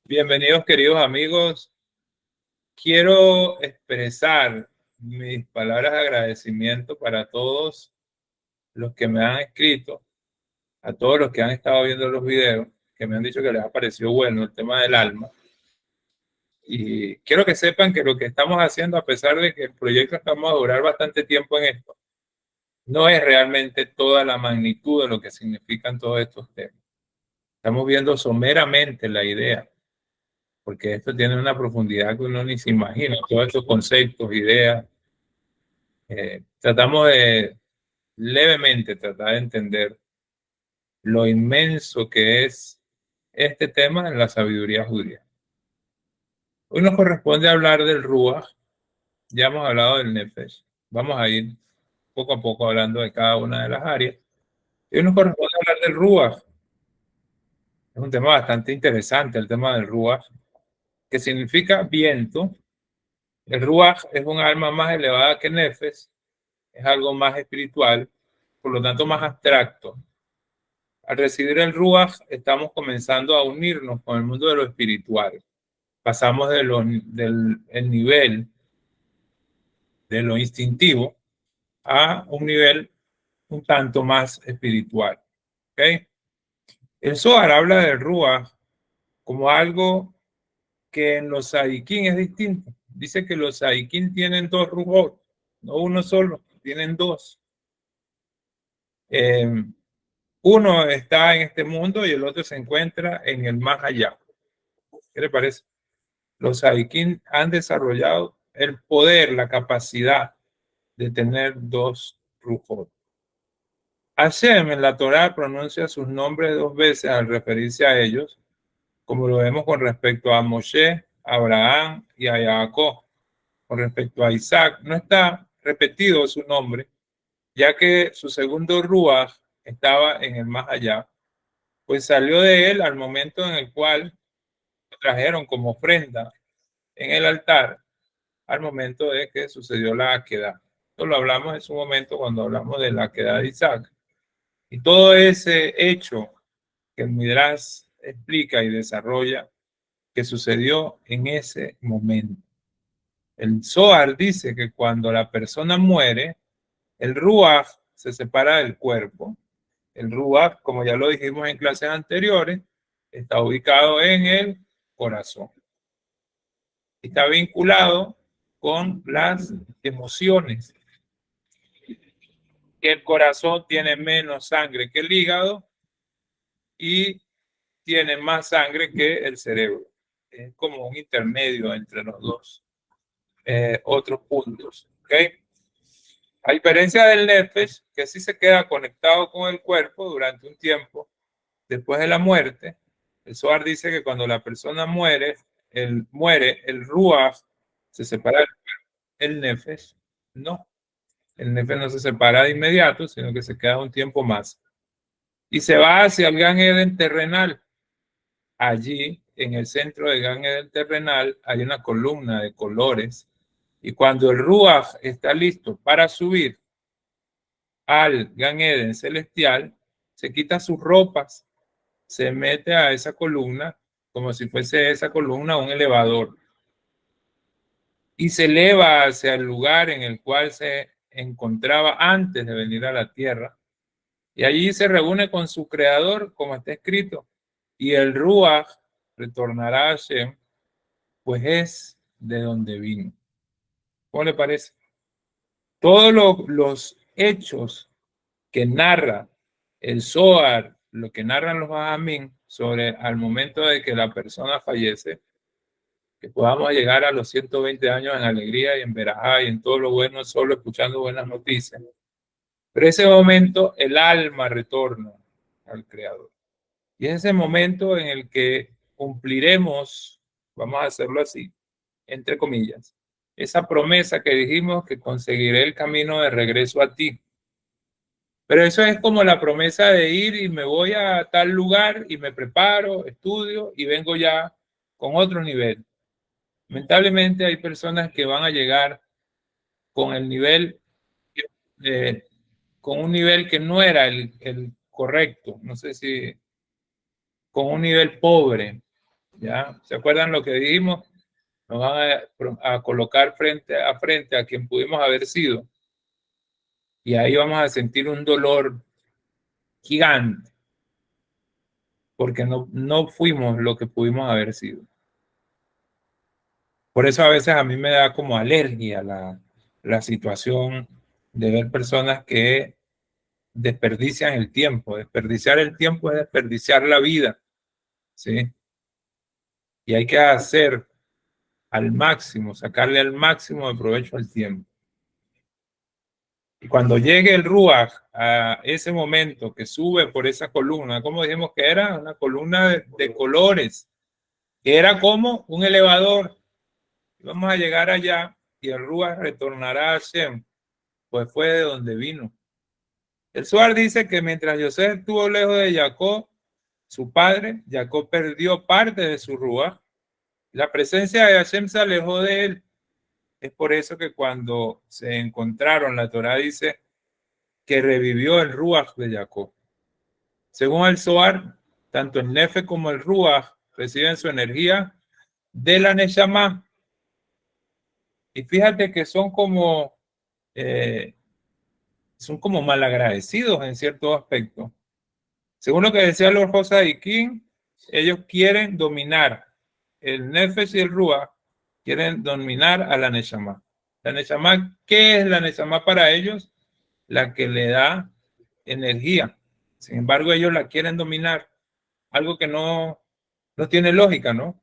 Bienvenidos, queridos amigos. Quiero expresar mis palabras de agradecimiento para todos los que me han escrito, a todos los que han estado viendo los videos, que me han dicho que les ha parecido bueno el tema del alma. Y quiero que sepan que lo que estamos haciendo, a pesar de que el proyecto estamos a durar bastante tiempo en esto, no es realmente toda la magnitud de lo que significan todos estos temas. Estamos viendo someramente la idea, porque esto tiene una profundidad que uno ni se imagina, todos estos conceptos, ideas. Tratamos de levemente tratar de entender lo inmenso que es este tema en la sabiduría judía. Hoy nos corresponde hablar del Ruach, ya hemos hablado del Nefesh, vamos a ir poco a poco hablando de cada una de las áreas. Hoy nos corresponde hablar del Ruach, es un tema bastante interesante el tema del Ruach, que significa viento. El Ruach es un alma más elevada que Nefesh, es algo más espiritual, por lo tanto más abstracto. Al recibir el Ruach, estamos comenzando a unirnos con el mundo de lo espiritual. Pasamos del el nivel de lo instintivo a un nivel un tanto más espiritual. ¿Okay? El Zohar habla del Ruach como algo que en los Sadiquín es distinto. Dice que los Sadiquín tienen dos Ruach, no uno solo, tienen dos. Uno está en este mundo y el otro se encuentra en el más allá. ¿Qué le parece? Los Sadiquín han desarrollado el poder, la capacidad de tener dos Ruhot. Hashem en la Torá pronuncia sus nombres dos veces al referirse a ellos, como lo vemos con respecto a Moshe, a Abraham y a Jacob. Con respecto a Isaac, no está repetido su nombre, ya que su segundo Ruach estaba en el más allá, pues salió de él al momento en el cual lo trajeron como ofrenda en el altar, al momento de que sucedió la aquedad. Esto lo hablamos en su momento cuando hablamos de la aquedad de Isaac. Y todo ese hecho que el Midrash explica y desarrolla que sucedió en ese momento. El Zohar dice que cuando la persona muere, el Ruach se separa del cuerpo. El Ruach, como ya lo dijimos en clases anteriores, está ubicado en el corazón. Está vinculado con las emociones. Que el corazón tiene menos sangre que el hígado y tiene más sangre que el cerebro. Es como un intermedio entre los dos otros puntos. ¿Okay? A diferencia del Nefesh, que sí se queda conectado con el cuerpo durante un tiempo después de la muerte, el Zohar dice que cuando la persona muere, el Ruach se separa del cuerpo. El Nefesh no. El Nefesh no se separa de inmediato, sino que se queda un tiempo más. Y se va hacia el Gan Eden terrenal. Allí, en el centro del Gan Eden terrenal, hay una columna de colores. Y cuando el Ruach está listo para subir al Gan Eden celestial, se quita sus ropas, se mete a esa columna, como si fuese esa columna un elevador. Y se eleva hacia el lugar en el cual se encontraba antes de venir a la tierra. Y allí se reúne con su creador, como está escrito. Y el Ruach retornará a Hashem, pues es de donde vino. ¿Cómo le parece? Todos los hechos que narra el Zohar, lo que narran los Bajamín sobre al momento de que la persona fallece, que podamos llegar a los 120 años en alegría y en verajá y en todo lo bueno, solo escuchando buenas noticias. Pero ese momento el alma retorna al Creador. Y es ese momento en el que cumpliremos, vamos a hacerlo así, entre comillas, esa promesa que dijimos que conseguiré el camino de regreso a ti. Pero eso es como la promesa de ir y me voy a tal lugar y me preparo, estudio y vengo ya con otro nivel. Lamentablemente hay personas que van a llegar con el nivel, eh, con un nivel que no era el correcto, no sé si con un nivel pobre, ¿Ya? ¿Se acuerdan lo que dijimos? Nos van a colocar frente a quien pudimos haber sido. Y ahí vamos a sentir un dolor gigante, porque no fuimos lo que pudimos haber sido. Por eso a veces a mí me da como alergia la situación de ver personas que desperdician el tiempo. Desperdiciar el tiempo es desperdiciar la vida, ¿sí? Y hay que hacer al máximo, sacarle al máximo de provecho al tiempo. Y cuando llegue el Ruach a ese momento que sube por esa columna, como dijimos que era una columna de colores, que era como un elevador. Vamos a llegar allá y el Ruach retornará a Shem, pues fue de donde vino. El Zohar dice que mientras José estuvo lejos de Jacob, su padre, Jacob perdió parte de su Ruach. La presencia de Hashem se alejó de él. Es por eso que cuando se encontraron, la Torá dice que revivió el Ruach de Jacob. Según el Zohar, tanto el Nefe como el Ruach reciben su energía de la Neshama. Y fíjate que son como malagradecidos en cierto aspecto. Según lo que decía Lord Rosa y King, ellos quieren dominar el Nefesh y el Ruach, quieren dominar a la Neshama. La Neshama, ¿qué es la Neshama para ellos? La que le da energía. Sin embargo, ellos la quieren dominar. Algo que no tiene lógica, ¿no?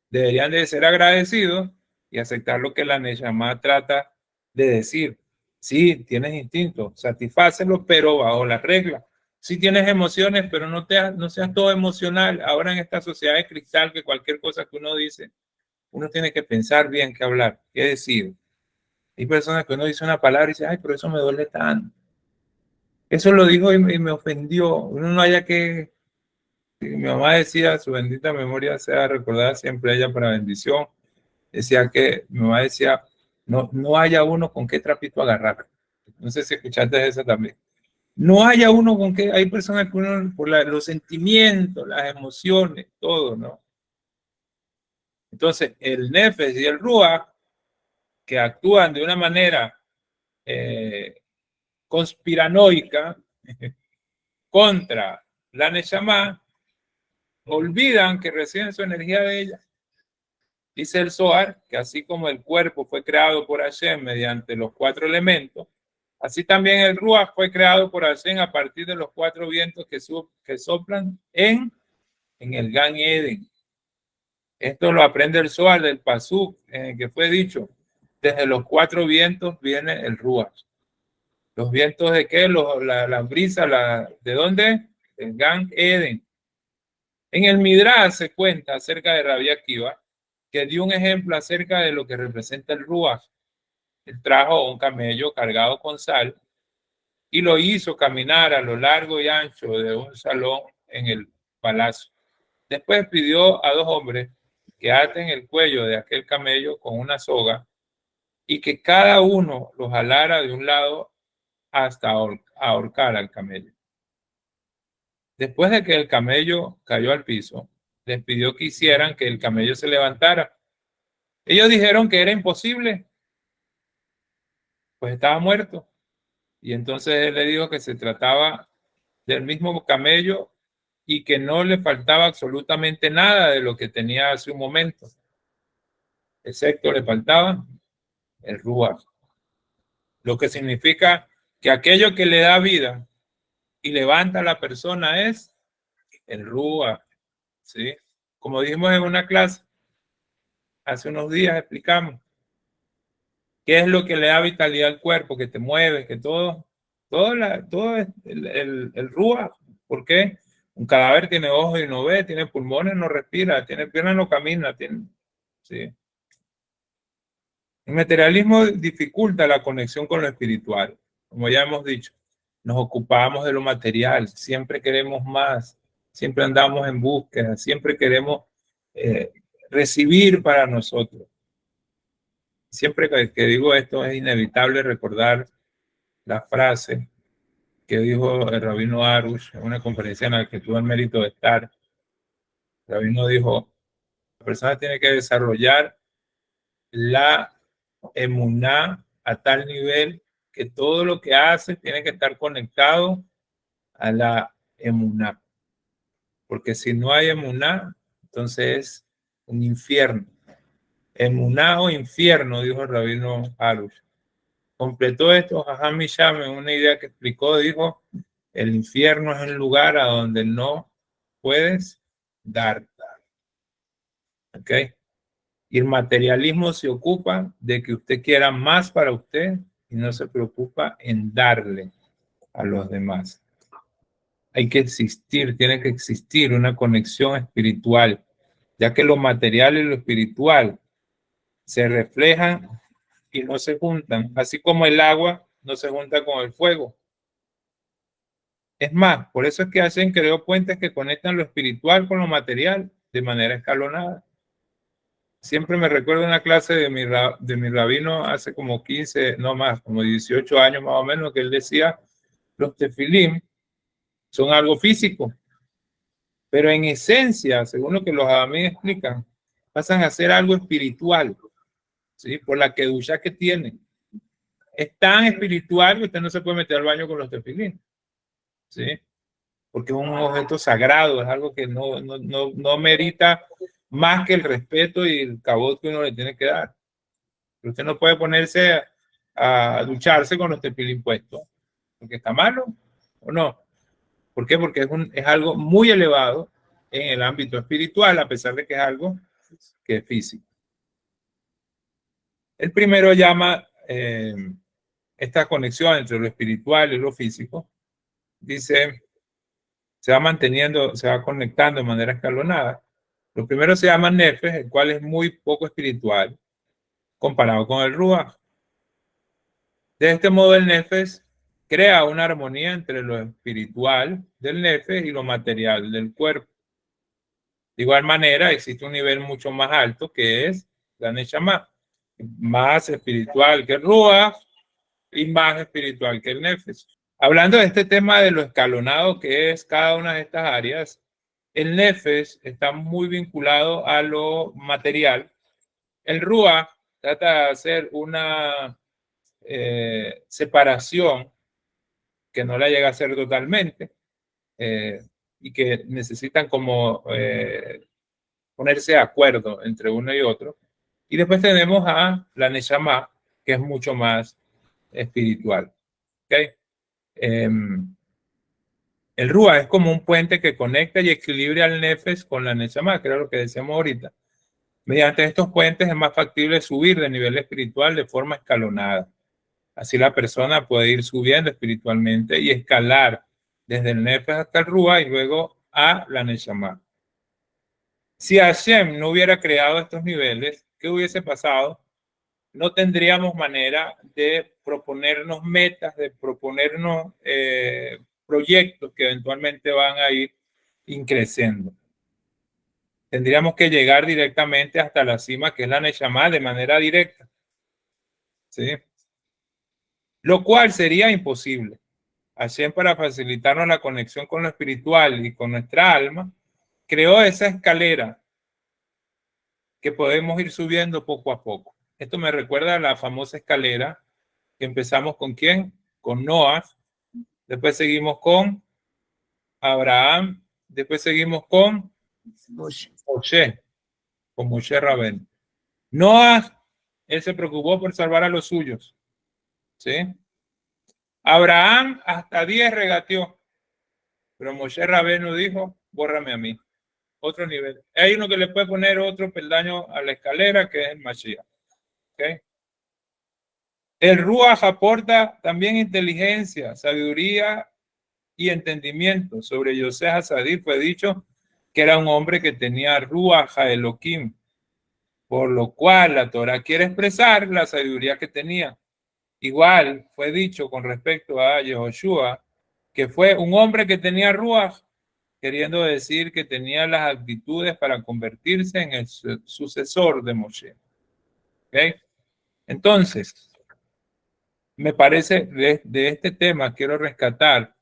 Deberían de ser agradecidos y aceptar lo que la Neshama trata de decir. Sí, tienes instinto, satisfácelo, pero bajo las reglas. Sí tienes emociones, pero no seas todo emocional. Ahora en esta sociedad de cristal, que cualquier cosa que uno dice, uno tiene que pensar bien qué hablar, qué decir. Hay personas que uno dice una palabra y dice, ay, pero eso me duele tanto. Eso lo dijo y me ofendió. Uno no haya que... Mi mamá decía, su bendita memoria sea recordada siempre ella para bendición. Decía que, mi mamá decía, no haya uno con qué trapito agarrar. No sé si escuchaste eso también. No haya uno con qué, hay personas que uno, por los sentimientos, las emociones, todo, ¿no? Entonces, el Nefesh y el Ruach, que actúan de una manera conspiranoica contra la Neshama, olvidan que reciben su energía de ella. Dice el Zohar que así como el cuerpo fue creado por Hashem mediante los 4 elementos, así también el Ruach fue creado por Hashem a partir de los 4 vientos que soplan en el Gan Eden. Esto lo aprende el Zohar del Pasuk, en el que fue dicho, desde los 4 vientos viene el Ruach. ¿Los vientos de qué? La brisa, ¿de dónde? El Gan Eden. En el Midrash se cuenta acerca de Rabbi Akiva, que dio un ejemplo acerca de lo que representa el Ruach. Él trajo un camello cargado con sal y lo hizo caminar a lo largo y ancho de un salón en el palacio. Después pidió a 2 hombres que aten el cuello de aquel camello con una soga y que cada uno lo jalara de un lado hasta ahorcar al camello. Después de que el camello cayó al piso, les pidió que hicieran que el camello se levantara. Ellos dijeron que era imposible, pues estaba muerto. Y entonces él le dijo que se trataba del mismo camello y que no le faltaba absolutamente nada de lo que tenía hace un momento, excepto le faltaba el ruach, lo que significa que aquello que le da vida y levanta a la persona es el ruach, ¿sí? Como dijimos en una clase, hace unos días explicamos qué es lo que le da vitalidad al cuerpo, que te mueve, que todo es el ruach. ¿Por qué? Un cadáver tiene ojos y no ve, tiene pulmones, no respira, tiene piernas, no camina, ¿sí? El materialismo dificulta la conexión con lo espiritual. Como ya hemos dicho, nos ocupamos de lo material, siempre queremos más, siempre andamos en búsqueda, siempre queremos eh, recibir para nosotros. Siempre que digo esto es inevitable recordar la frase que dijo el rabino Arush en una conferencia en la que tuve el mérito de estar. El rabino dijo, La persona tiene que desarrollar la emuná a tal nivel que todo lo que hace tiene que estar conectado a la emuná. Porque si no hay emuná, entonces es un infierno. Emuná o infierno, dijo el rabino Arush. Completó esto Jajam Misham en una idea que explicó, dijo, el infierno es el lugar a donde no puedes dar. ¿Ok? Y el materialismo se ocupa de que usted quiera más para usted y no se preocupa en darle a los demás. Hay que existir, tiene que existir una conexión espiritual, ya que lo material y lo espiritual se reflejan y no se juntan, así como el agua no se junta con el fuego. Es más, por eso es que hacen, creo, puentes que conectan lo espiritual con lo material de manera escalonada. Siempre me recuerdo una clase de mi rabino hace como 15, no más, como 18 años más o menos, que él decía, los tefilim son algo físico, pero en esencia, según lo que los adamíes explican, pasan a ser algo espiritual, ¿sí? Por la kedusha que tienen. Es tan espiritual que usted no se puede meter al baño con los tefilim, ¿sí? Porque es un objeto sagrado, es algo que no merita más que el respeto y el cabot que uno le tiene que dar. Pero usted no puede ponerse a ducharse con los tefilim puestos, porque está malo, ¿o no? ¿Por qué? Porque es algo muy elevado en el ámbito espiritual, a pesar de que es algo que es físico. El primero llama esta conexión entre lo espiritual y lo físico, dice, se va manteniendo, se va conectando de manera escalonada. Lo primero se llama Nefesh, el cual es muy poco espiritual comparado con el Ruach. De este modo, el Nefesh crea una armonía entre lo espiritual del Nefesh y lo material del cuerpo. De igual manera, existe un nivel mucho más alto que es la Neshama, más espiritual que el Ruach y más espiritual que el Nefesh. Hablando de este tema de lo escalonado que es cada una de estas áreas, el Nefesh está muy vinculado a lo material. El Ruach trata de hacer una separación que no la llega a hacer totalmente y que necesitan como ponerse de acuerdo entre uno y otro. Y después tenemos a la Neshama, que es mucho más espiritual. ¿Okay? El Ruach es como un puente que conecta y equilibra al Nefesh con la Neshama, que era lo que decíamos ahorita. Mediante estos puentes es más factible subir de nivel espiritual de forma escalonada. Así la persona puede ir subiendo espiritualmente y escalar desde el Nefesh hasta el Ruach y luego a la Neshama. Si Hashem no hubiera creado estos niveles, ¿qué hubiese pasado? No tendríamos manera de proponernos metas, de proponernos proyectos que eventualmente van a ir increciendo. Tendríamos que llegar directamente hasta la cima, que es la Neshama, de manera directa. ¿Sí? Lo cual sería imposible. Hashem, para facilitarnos la conexión con lo espiritual y con nuestra alma, creó esa escalera que podemos ir subiendo poco a poco. Esto me recuerda a la famosa escalera que empezamos con ¿quién? Con Noah, después seguimos con Abraham, después seguimos con Moshe, con Moshe Rabén. Noah, él se preocupó por salvar a los suyos, ¿sí? Abraham hasta 10 regateó, pero Moshe Rabén dijo, bórrame a mí. Otro nivel. Hay uno que le puede poner otro peldaño a la escalera, que es el Mashiach. ¿Okay? El Ruach aporta también inteligencia, sabiduría y entendimiento. Sobre Yosef Hasadí fue dicho que era un hombre que tenía Ruach Elohim, por lo cual la Torah quiere expresar la sabiduría que tenía. Igual fue dicho con respecto a Yehoshua, que fue un hombre que tenía Ruach, queriendo decir que tenía las actitudes para convertirse en el sucesor de Moshe. ¿Okay? Entonces, me parece, de este tema quiero rescatar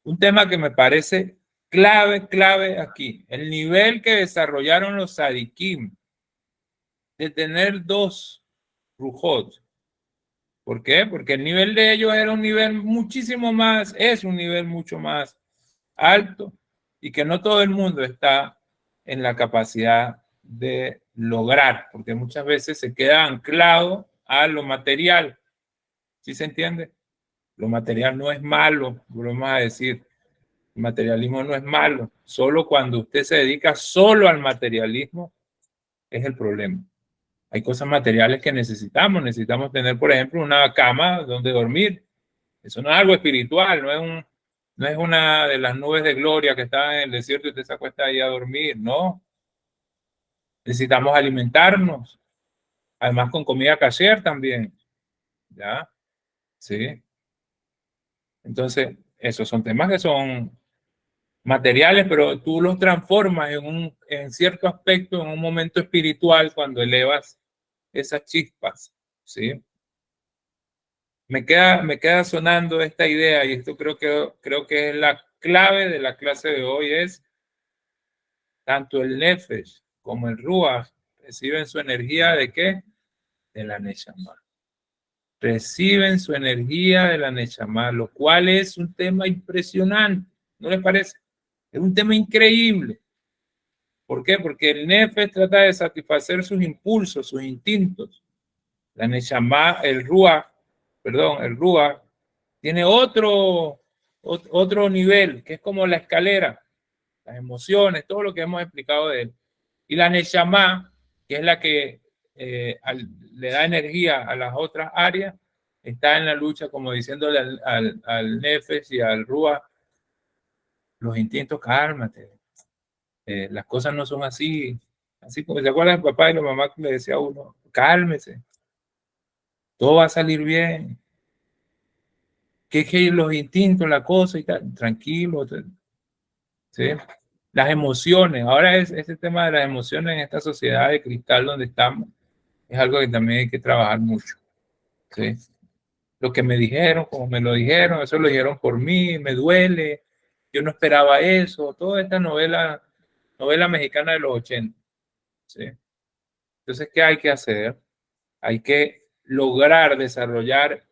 un tema que me parece Clave aquí. El nivel que desarrollaron los Sadikim de tener 2 Rujot. ¿Por qué? Porque el nivel de ellos era un nivel muchísimo más, es un nivel mucho más alto y que no todo el mundo está en la capacidad de lograr, porque muchas veces se queda anclado a lo material. ¿Sí se entiende? Lo material no es malo, volvemos a decir. El materialismo no es malo. Solo cuando usted se dedica solo al materialismo es el problema. Hay cosas materiales que necesitamos. Necesitamos tener, por ejemplo, una cama donde dormir. Eso no es algo espiritual, no es una de las nubes de gloria que está en el desierto y usted se acuesta ahí a dormir, no. Necesitamos alimentarnos, además con comida kasher también, ¿ya? Sí. Entonces, esos son temas que son materiales, pero tú los transformas en cierto aspecto, en un momento espiritual, cuando elevas esas chispas, ¿sí? Me queda sonando esta idea, y esto creo que es la clave de la clase de hoy, es tanto el Nefesh como el Ruach reciben su energía ¿de qué? De la Neshama. Reciben su energía de la Neshama, lo cual es un tema impresionante, ¿no les parece? Es un tema increíble. ¿Por qué? Porque el Nefesh trata de satisfacer sus impulsos, sus instintos. La Neshama, el Ruach tiene otro nivel, que es como la escalera, las emociones, todo lo que hemos explicado de él. Y la Neshama, que es la que le da energía a las otras áreas, está en la lucha, como diciéndole al Nefesh y al Ruach, los instintos, cálmate, las cosas no son así. Así como se acuerdan el papá y la mamá que le decía a uno, cálmese, todo va a salir bien. Que los instintos, la cosa y tal, tranquilo, ¿sí? Las emociones, ahora es este tema de las emociones en esta sociedad de cristal donde estamos, es algo que también hay que trabajar mucho, ¿sí? Lo que me dijeron, como me lo dijeron, eso lo dijeron por mí, me duele, yo no esperaba eso, toda esta novela mexicana de los 80, ¿sí? Entonces, ¿qué hay que hacer? Hay que lograr desarrollar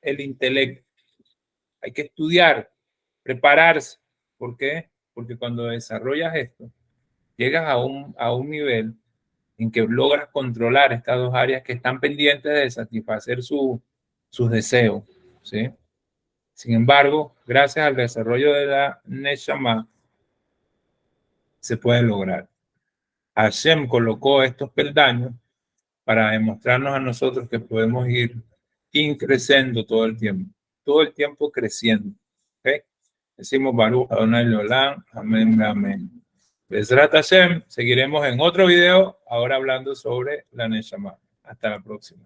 el intelecto, hay que estudiar, prepararse. ¿Por qué? Porque cuando desarrollas esto, llegas a un nivel en que logras controlar estas 2 áreas que están pendientes de satisfacer sus deseos, ¿sí? Sin embargo, gracias al desarrollo de la Neshama, se puede lograr. Hashem colocó estos peldaños para demostrarnos a nosotros que podemos ir creciendo todo el tiempo creciendo. ¿Okay? Decimos Baruch Adonai Leolam, amén, amén. Bezrat Hashem, seguiremos en otro video, ahora hablando sobre la Neshama. Hasta la próxima.